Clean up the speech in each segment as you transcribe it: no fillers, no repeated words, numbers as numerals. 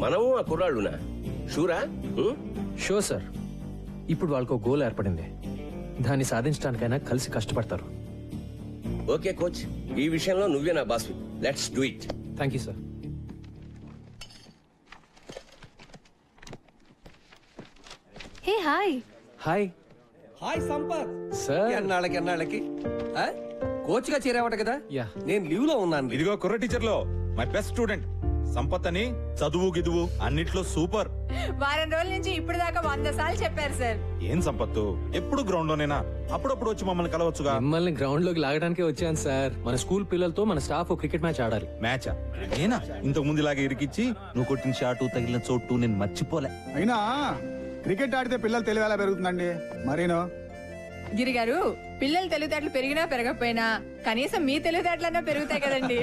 మనము ఆ కుర్రాళ్ళునా? షూరా? Sure sir. ఇప్పుడు వాళ్ళకు గోల్ ఏర్పడింది, దాన్ని సాధించడానికైనా కలిసి కష్టపడతారు. ఓకే కోచ్, ఈ విషయంలో నువ్వే నా boss. Let's do it. Thank you sir. Hey hi. Hi. Hi Sampath sir. ఎన్నాళ్ళకి కోచ్ గా చేరావట కదా? యా. నేను లీవ్ లో ఉన్నాను. ఇదిగో కుర్ర టీచర్ లో మై బెస్ట్ స్టూడెంట్ సంపత్ అని. చదువు గిదువు అన్నిట్లో సూపర్. వారం రోజుల నుంచి ఇప్పుడు దాకా 100 సార్లు చెప్పారు సార్. ఏం సంపత్తు, ఎప్పుడు గ్రౌండ్ లోనేనా? అప్పుడప్పుడు వచ్చి మమ్మల్ని కలవచ్చుగా. మిమ్మల్ని గ్రౌండ్ లోకి లాగడానికే వచ్చాను సార్. మన స్కూల్ పిల్లలతో మన స్టాఫ్ క్రికెట్ మ్యాచ్ ఆడాలి. మ్యాచా? నేనా? ఇంతకు ముందు ఇలాగే ఇరికిచ్చి నువ్వు కొట్టిన షాటు తగిలిన చోటు నేను మర్చిపోలే. అయినా క్రికెట్ ఆడితే పిల్లలు తెలివి ఎలా పెరుగుతుందండి? మరేనో గిరిగారు, పిల్లలు తెలివితేటలు పెరిగినా పెరగకపోయినా కనీసం మీ తెలివితేటలన్నా పెరుగుతాయి కదండి.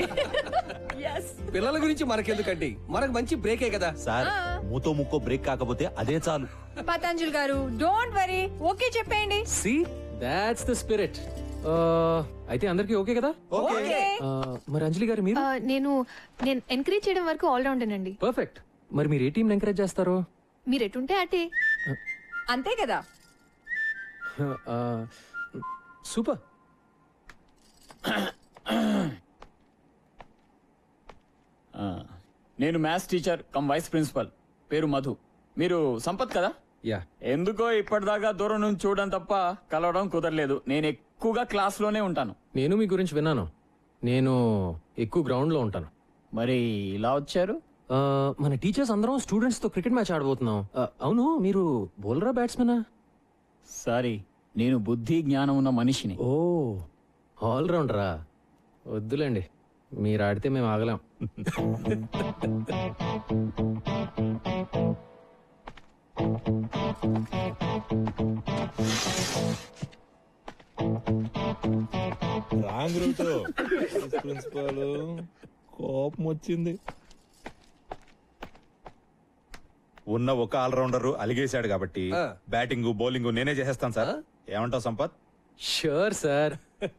పిల్లల గురించి మనకెందుకండి, మనకు మంచి బ్రేకే కదా సార్. మూతో ముక్కో బ్రేక్ కాకపోతే అదే చాలు. పతంజలి గారు డోంట్ వరీ, ఓకే చెప్పేయండి. See that's the spirit. అయితే అందరికీ ఓకే కదా? మరి అంజలి గారు మీరు? నేను ఎంకరేజ్ చేయడం వరకు ఆల్ రౌండేనండి. పర్ఫెక్ట్. మరి మీరు ఏ టీం ఎంకరేజ్ చేస్తారు? మీరు ఎటుంటే అటే. అంతే కదా. సూపర్. నేను maths teacher cum vice principal, పేరు మధు. మీరు సంపత్ కదా? యా. ఎందుకో ఇప్పటిదాకా దూరం నుంచి చూడడం తప్ప కలవడం కుదరలేదు. నేను ఎక్కువగా క్లాస్ లోనే ఉంటాను. నేను మీ గురించి విన్నాను. నేను ఎక్కువ గ్రౌండ్ లో ఉంటాను. మరి ఇలా వచ్చారు? మన టీచర్స్ అందరం స్టూడెంట్స్ తో క్రికెట్ మ్యాచ్ ఆడబోతున్నాం. అవును, మీరు బౌలరా బ్యాట్స్మెనా? సారీ, నేను బుద్ధి జ్ఞానం ఉన్న మనిషిని. ఓ, ఆల్ రౌండరా? వద్దులేండి, మీరు ఆడితే మేము ఆగలేం. Wrong route. ప్రిన్సిపల్ కోపం వచ్చింది. ఉన్న ఒక ఆల్రౌండర్ అలిగేశాడు కాబట్టి బ్యాటింగ్ బౌలింగ్ నేనే చేసేస్తాను సార్. ఏమంటావు సంపత్? Sure sir.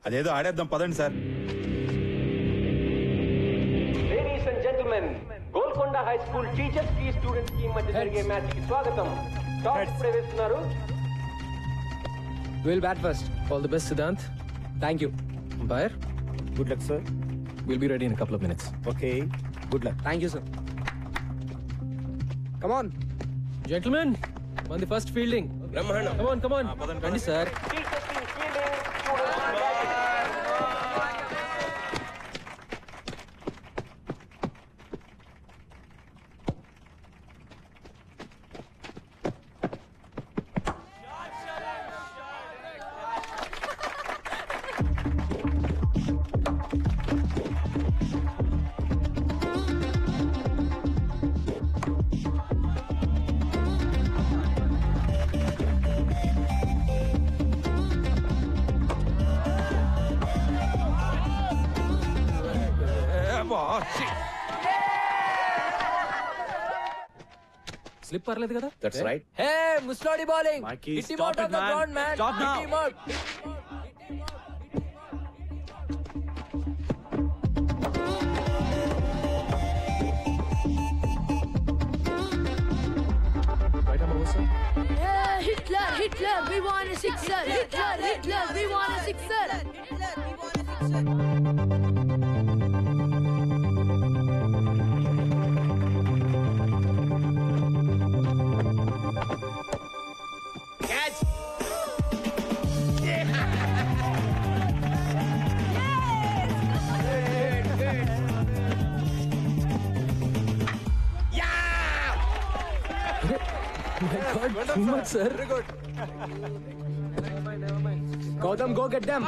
అదేదో ఆడేద్దాం పదండి sir. Ladies and gentlemen, Golconda high school teachers కి స్టూడెంట్స్ కి మధ్య జరిగే మ్యాచ్ కి స్వాగతం. టాస్ ప్రవేశిస్తున్నారు. We'll bat first. All the best, Siddhant. Thank you. Umpire. Good luck sir. We'll be ready in a couple of minutes. Okay, good luck. Thank you sir. Come on. Gentlemen, on the first fielding. బ్రహ్మాండం. Come on. Ready, sir. Teachers team fielding, students batting. Slip పర్లేదు కదా? That's right. హే ముస్లాడి bowling. Mikey, Hit him stop out it, of the man. ground, man. Stop now. Hit him out. Right arm over, sir. Yeah, Hitler, we want a sixer. Hitler, we want a sixer. Too much, sir. Very good. Gautam, go get them.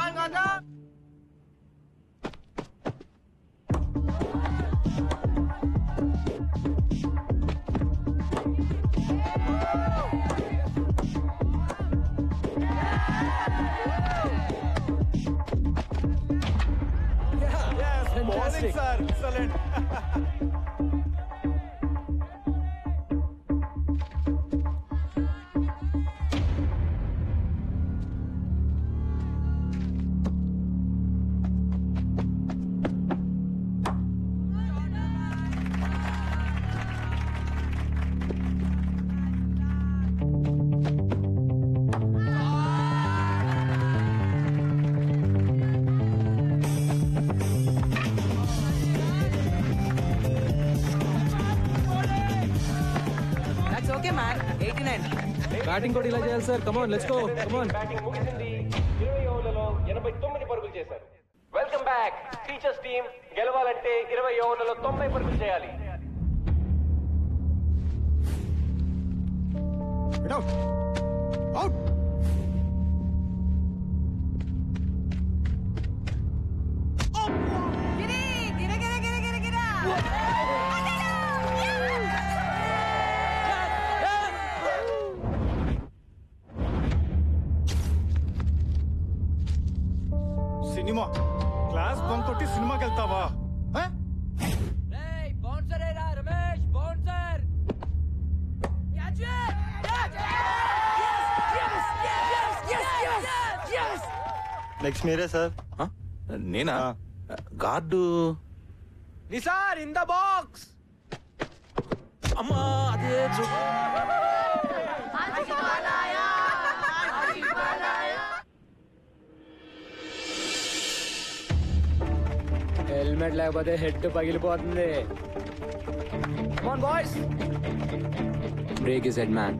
Bowling, sir. Excellent. Okay man 89 batting కూడా ఇలా చేయాలి sir. Come on let's go. Come on. Batting ముగిసింది. 20 ఓవర్లలో 89 పరుగులు చేశారు. Welcome back. Teachers team గెలవాలంటే 20 ఓవర్లలో 90 పరుగులు చేయాలి. అవుట్. సినిమా క్లాస్ బంక్ కొట్టి సినిమాకి వెళ్తావా? నెక్స్ట్ మీరే సార్. నేనా? Guard Nisar in the box. అమ్మా అదే హెల్మెట్ లేకపోతే హెడ్ పగిలిపోతుంది. Come on boys. Break his head man.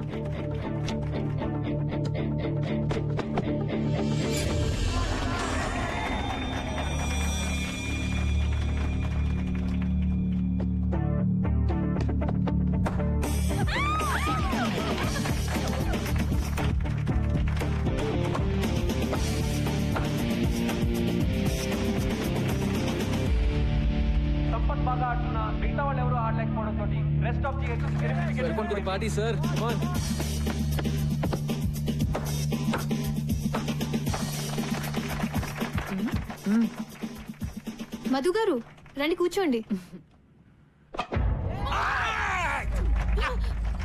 Sampath బాగా ఆడుతున్నా మిగతా వాళ్ళు ఎవరు ఆడలేకపోవడంతో rest of the welcome to the party sir. Come on. Madhu garu రండి కూర్చోండి.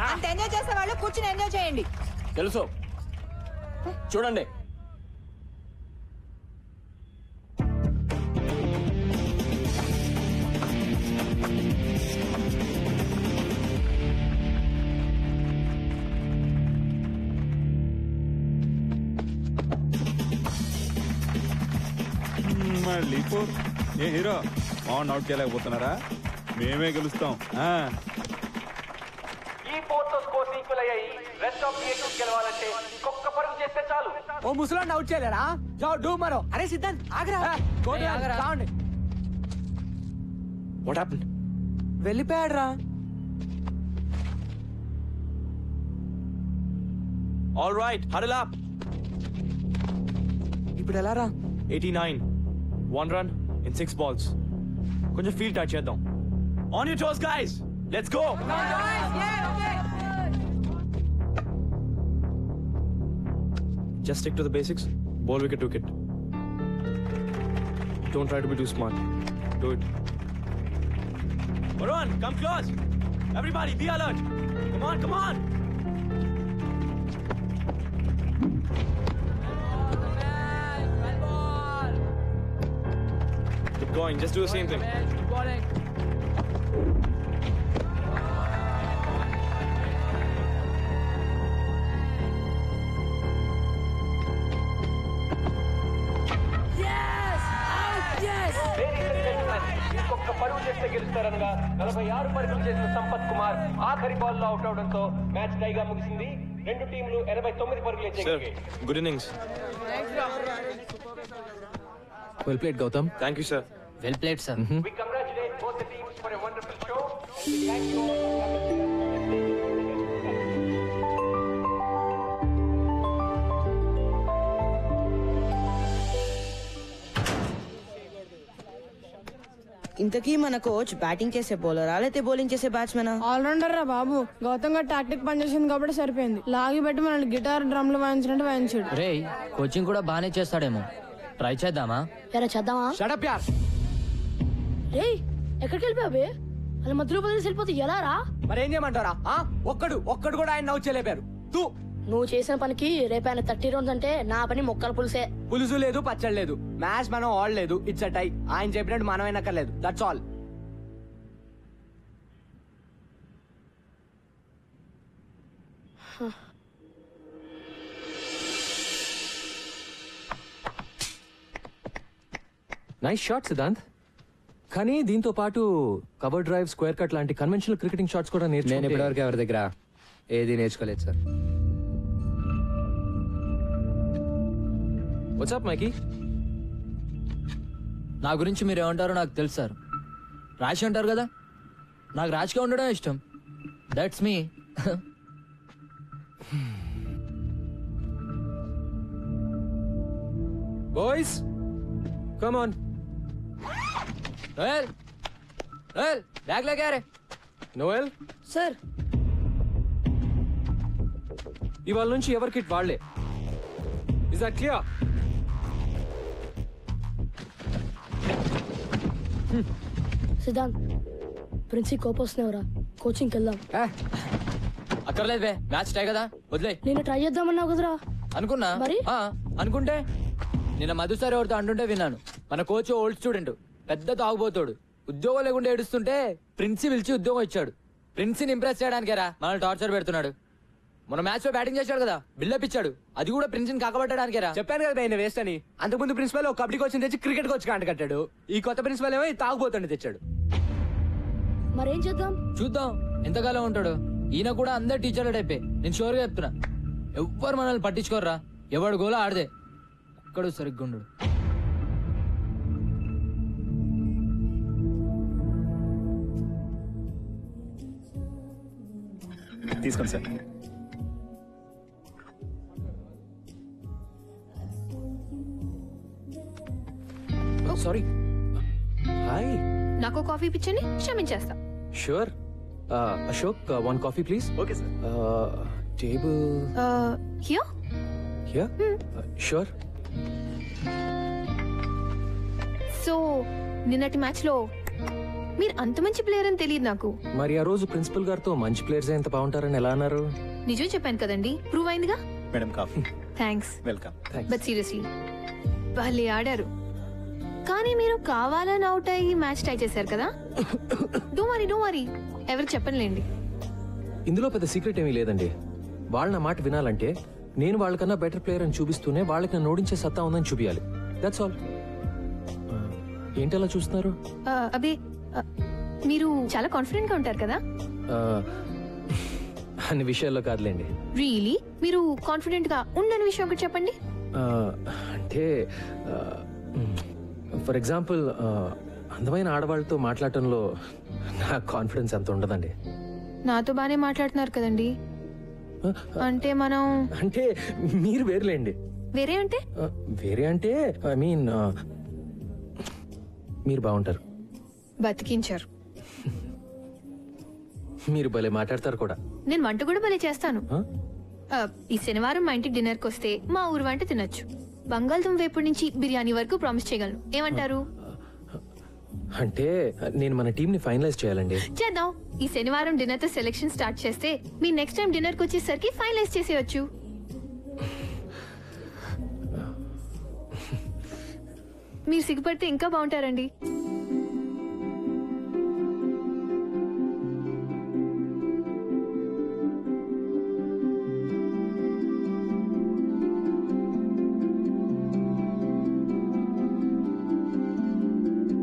అంత ఎంజాయ్ చేసే వాళ్ళు కూర్చుని ఎంజాయ్ చేయండి. తెలుసు చూడండి. మళ్ళీ ఏ హీరో ఆన్ అవుట్ చేయలేకపోతున్నారా? మేమే గెలుస్తాం. ఈ ఫోర్త్ స్కోర్స్ ఈక్వల్ అయ్యాయి. రెస్ట్ ఆఫ్ ది గెలవాలంటే ఇంకొక పరుగు చేస్తే చాలు. ఓ ముసలాన్ని అవుట్ చేయలేరా? జావ్ డూ మరో. అరే సిద్ధాంత్ ఆగరా. What happened? వెళ్ళిపోయాడు రా. All right huddle up. ఇప్పుడు ఎలా రా? 89 1 run in 6 balls. కొంచెం ఫీల్డ్ టచ్ చేద్దాం. On your toes guys, let's go. Just stick to the basics. Ball wicket to wicket. Don't try to be too smart. Do it. Varun, come close. Everybody, be alert. Come on, come on. Keep going. Just do the same thing. ఇంకొక పరుగు చేస్తే గెలుస్తారనగా 46 పరుగులు చేసిన సంపత్ కుమార్ ఆఖరి ball లో out అవడంతో match టైగా ముగిసింది. రెండు టీంలు 89 పరుగులు Sir, good innings. Well played Gautam. Thank you, sir. Well played sir. We congratulate both the teams for a wonderful show. Thank you. ఇంతకీ మన కోచ్ బ్యాటింగ్ చేసే బౌలరా లేకపోతే బౌలింగ్ చేసే బ్యాట్స్మెనా? ఆల్రౌండర్ రా బాబు. గౌతమ్ గారు టాక్టిక్ పనిచేసింది కాబట్టి సరిపోయింది. లాగి పెట్టి మనల్ని గిటార్ డ్రమ్లు వాయించినట్టు వాయించాడు. రే కోచింగ్ కూడా బానే చేస్తాడేమో. ట్రై చేద్దామా? ఎరా చేద్దామా? షట్ అప్ యార్. రేయ్ ఎక్కడికి వెళ్ళిపోయావే? అలా మధ్యలో బదిలేసి వెళ్ళిపోతే ఎలా రా? మరి ఏం చేయమంటారా? ఒక్కడు కూడా ఆయన అవుట్ చేయలేపారు. తూ నువ్వు చేసిన పనికి రేపు ఆయన 30 రౌండ్స్ అంటే నా పని మొక్కల పులిసే. పులుసు లేదు, పచ్చడి లేదు. మ్యాచ్ మనం ఆడలేదు. It's a tie. ఆయన చెప్పినట్టు మనం వినక్కర్లేదు. That's all. Nice shot Siddhant. కానీ దీంతో పాటు కవర్ డ్రైవ్, స్క్వేర్ కట్ లాంటి కన్వెన్షనల్ క్రికెటింగ్ షాట్స్ కూడా నేను నేర్చుకున్నాను. ఇప్పటివరకు ఎవరి దగ్గర ఏది నేర్చుకోలేదు సార్. వాట్సాప్ మైకి? నా గురించి మీరు ఏమంటారో నాకు తెలుసు సార్. రాశి అంటారు కదా, నాకు రాజ్గా ఉండడం ఇష్టం. That's me. Boys come on. Noel, Noel bag లేకే రే. నోయల్ సార్ ఇవాళ నుంచి ఎవరి కిట్ వాళ్లే. Is that clear? సిద్ధాంత్ ప్రిన్సి కోపొస్తున్నావురా, కోచింగ్కి వెళ్దాం. అక్కర్లేదు బే, మ్యాచ్ టై కదా, వదిలే. నేను ట్రై చేద్దామన్నావు కదరా. అనుకున్నా మరి? అనుకుంటే నిన్న మధు సార్ ఎవరితో అంటుంటే విన్నాను. మన కోచ్ ఓల్డ్ స్టూడెంట్, పెద్ద తాగుబోతాడు. ఉద్యోగం లేకుండా ఏడుస్తుంటే ప్రిన్సి పిలిచి ఉద్యోగం ఇచ్చాడు. ప్రిన్సిని ఇంప్రెస్ చేయడానికేరా మనల్ని టార్చర్ పెడుతున్నాడు. మన మ్యాచ్ లో బ్యాటింగ్ చేశాడు కదా, బిల్డప్ ఇచ్చాడు. అది కూడా ప్రిన్సిని కాకబట్టడానికేరా. చెప్పాను కదా ఆయన వేస్ట్ అని. అంతకుముందు ప్రిన్సిపల్ ఒక కబడ్డీ కోచ్ తెచ్చి క్రికెట్ కోచ్ కాంట కట్టాడు. ఈ కొత్త ప్రిన్సిపల్ ఏమో తాగుబోతుండే తెచ్చాడు. మరేం చేద్దాం? చూద్దాం ఎంతకాలం ఉంటాడు. ఈయన కూడా అందరు టీచర్ల టైపే, నేను షూర్ గా చెప్తున్నా. ఎవ్వరు మనల్ని పట్టించుకోర్రా, ఎవడు గోలా ఆడదే, ఒక్కడు సరిగ్గా ఉండడు. తీసుకోండి సార్. సారీ. హాయ్. నాకు కాఫీ పిచ్చని క్షమించేస్తా. Sure. Ashok, one coffee please. Okay sir. Table here. Here. Sure. So నిన్నటి మ్యాచ్ లో మీరు అంత మంచి ప్లేయర్ అని తెలియదు నాకు. మరి ఆ రోజు ప్రిన్సిపల్ గారితో మంచి ప్లేయర్స్ ఎంత బాగుంటారని ఎలా అన్నారు? నిజం చెప్పాను కదండి, ప్రూవ్ అయిందిగా. Madam coffee. Thanks. Welcome. But seriously వాళ్ళే ఆడారు, కానీ మీరు కావాలని అవుట్ అయ్యి మ్యాచ్ టై చేశారు కదా. డో వరీ ఎవరికి చెప్పనులేండి. ఇందులో పెద్ద సీక్రెట్ ఏమీ లేదండి. వాళ్ళ నా మాట వినాలంటే నేను వాళ్ళకన్నా బెటర్ ప్లేయర్ అని చూపిస్తూనే వాళ్ళకి నన్ను ఓడించే సత్తా ఉందని చూపించాలి. That's all. ఏంటి అలా చూస్తున్నారు? అబే మీరు చాలా కాన్ఫిడెంట్ గా ఉంటారు కదా. అన్ని విషయాల్లో కాదులేండి. రియలీ మీరు కాన్ఫిడెంట్ గా ఉండని విషయం ఒకటి చెప్పండి. అంటే ఫర్ ఎగ్జాంపుల్ అందమైన ఆడవాళ్ళతో మాట్లాడటంలో నా కాన్ఫిడెన్స్ అంత ఉండదండి. నాతో బానే మాట్లాడుతున్నారు కదండి. అంటే మనం అంటే మీరు వేరులేండి. వేరే అంటే? వేరే అంటే ఐ మీన్ మీరు బాగుంటారు. బతికించారు. మీరు భలే మాట్లాడతారు కూడా. నేను వంట కూడా భలే చేస్తాను. ఈ శనివారం మా ఇంటికి డిన్నర్కి వస్తే మా ఊరు వంట తినొచ్చు. బంగాళదుంప వేపుడు నుంచి బిర్యానీ వరకు ప్రామిస్ చేయగలను. ఏమంటారు? అంటే నేను మన టీం ని ఫైనలైజ్ చేయాలండి. చేద్దాం. ఈ శనివారం డిన్నర్ తో సెలెక్షన్ స్టార్ట్ చేస్తే మీ నెక్స్ట్ టైం డిన్నర్ కి వచ్చేసరికి ఫైనలైజ్ చేసేయచ్చు. మీరు సిగ్గుపడితే ఇంకా బాగుంటారండి.